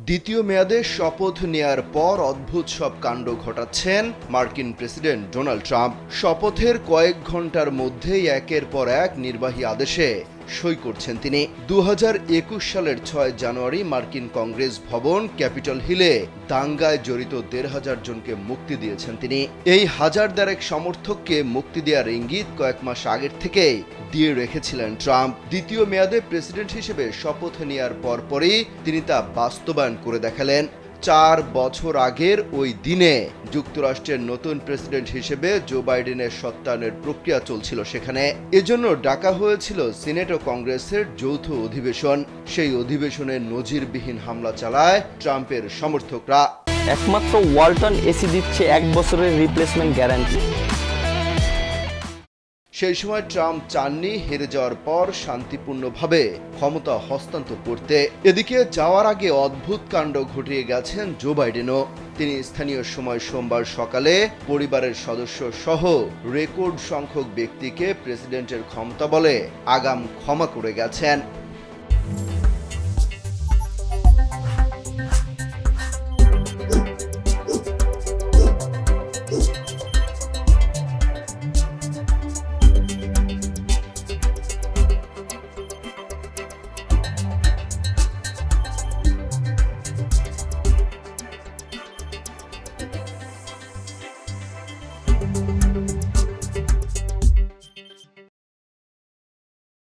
দ্বিতীয় মেয়াদে শপথ নেয়ার পর অদ্ভুত সব কাণ্ড ঘটাচ্ছেন মার্কিন প্রেসিডেন্ট ডোনাল্ড ট্রাম্প। শপথের কয়েক ঘন্টার মধ্যেই একের পর এক নির্বাহী আদেশে সই করছেন তিনি। 2021 সালের 6 জানুয়ারি মার্কিন কংগ্রেস ভবন ক্যাপিটল হিলে দাঙ্গায় জড়িত 1,500 জনকে মুক্তি দিয়েছেন তিনি। এই হাজার দেড়েক সমর্থককে মুক্তি দেওয়ার ইঙ্গিত কয়েক মাস আগের থেকেই দিয়ে রেখেছিলেন ট্রাম্প। দ্বিতীয় মেয়াদে প্রেসিডেন্ট হিসেবে শপথ নেওয়ার পরপরই তিনি তা বাস্তবায়ন করে দেখালেন। 4 বছর আগের ওই দিনে যুক্তরাষ্ট্রের নতুন প্রেসিডেন্ট হিসেবে জো বাইডেনের সত্যায়নের প্রক্রিয়া চলছিল সেখানে। এজন্য ডাকা হয়েছিল সিনেট ও কংগ্রেসের যৌথ অধিবেশন। সেই অধিবেশনে নজিরবিহীন হামলা চালায় ট্রাম্পের সমর্থকরা। একমাত্র ওয়ালটন এসি দিচ্ছে 1 বছরের রিপ্লেসমেন্ট গ্যারান্টি। সেই সময় ট্রাম্প চাননি হেরে যাওয়ার পর শান্তিপূর্ণভাবে ক্ষমতা হস্তান্তর করতে। এদিকে যাওয়ার আগে অদ্ভুত কাণ্ড ঘটিয়ে গেছেন জো বাইডেনও। তিনি স্থানীয় সময় সোমবার সকালে পরিবারের সদস্য সহ রেকর্ড সংখ্যক ব্যক্তিকে প্রেসিডেন্টের ক্ষমতা বলে আগাম ক্ষমা করে গেছেন।